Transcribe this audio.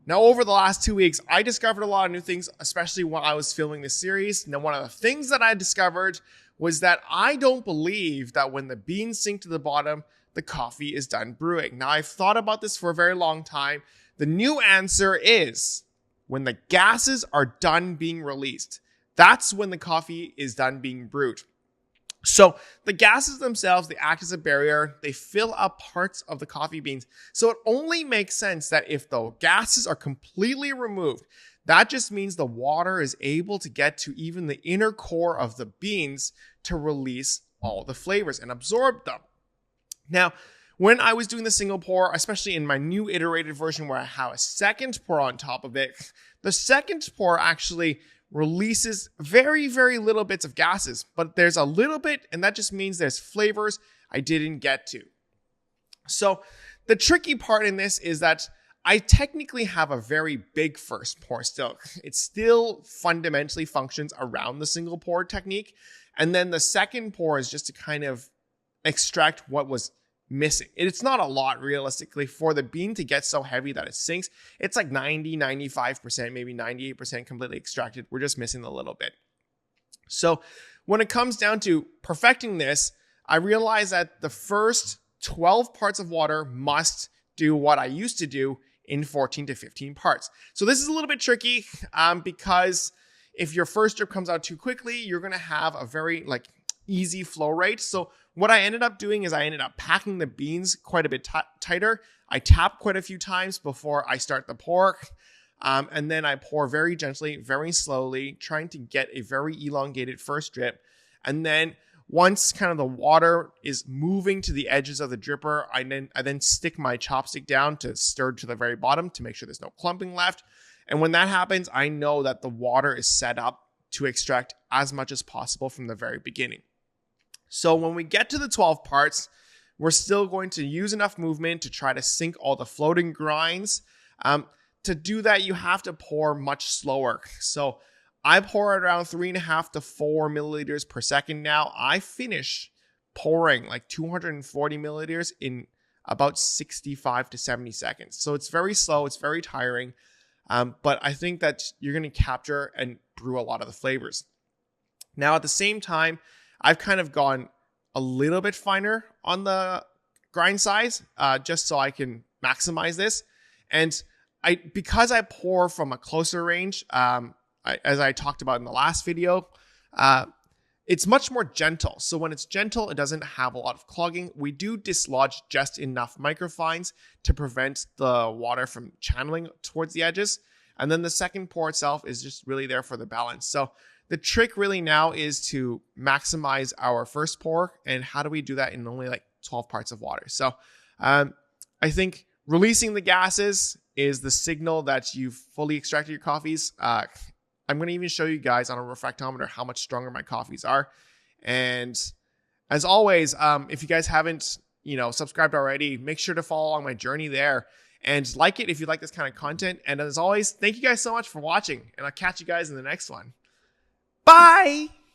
Now, over the last 2 weeks, I discovered a lot of new things, especially when I was filming this series. Now, one of the things that I discovered was that I don't believe that when the beans sink to the bottom, the coffee is done brewing. Now, I've thought about this for a very long time. The new answer is when the gases are done being released. That's when the coffee is done being brewed. So the gases themselves, they act as a barrier. They fill up parts of the coffee beans. So it only makes sense that if the gases are completely removed, that just means the water is able to get to even the inner core of the beans to release all the flavors and absorb them. Now, when I was doing the single pour, especially in my new iterated version where I have a second pour on top of it, the second pour actually releases very, very little bits of gases, but there's a little bit, and that just means there's flavors I didn't get to. So the tricky part in this is that I technically have a very big first pour still. It still fundamentally functions around the single pour technique. And then the second pour is just to kind of extract what was missing. It's not a lot realistically for the bean to get so heavy that it sinks. It's like 90, 95%, maybe 98% completely extracted. We're just missing a little bit. So when it comes down to perfecting this, I realized that the first 12 parts of water must do what I used to do in 14 to 15 parts. So this is a little bit tricky because if your first drip comes out too quickly, you're going to have a very easy flow rate. So what I ended up doing is I ended up packing the beans quite a bit tighter. I tap quite a few times before I start the pour. And then I pour very gently, very slowly, trying to get a very elongated first drip. And then once kind of the water is moving to the edges of the dripper, I then stick my chopstick down to stir to the very bottom to make sure there's no clumping left. And when that happens, I know that the water is set up to extract as much as possible from the very beginning. So when we get to the 12 parts, we're still going to use enough movement to try to sink all the floating grinds. To do that, you have to pour much slower. So I pour at around 3.5 to 4 milliliters per second now. I finish pouring like 240 milliliters in about 65 to 70 seconds. So it's very slow. It's very tiring. But I think that you're going to capture and brew a lot of the flavors. Now, at the same time, I've kind of gone a little bit finer on the grind size, just so I can maximize this. And because I pour from a closer range, as I talked about in the last video, it's much more gentle. So when it's gentle, it doesn't have a lot of clogging. We do dislodge just enough microfines to prevent the water from channeling towards the edges. And then the second pour itself is just really there for the balance. So the trick really now is to maximize our first pour. And how do we do that in only 12 parts of water? So I think releasing the gases is the signal that you've fully extracted your coffees. I'm going to even show you guys on a refractometer how much stronger my coffees are. And as always, if you guys haven't, subscribed already, make sure to follow along my journey there and like it if you like this kind of content. And as always, thank you guys so much for watching, and I'll catch you guys in the next one. Bye!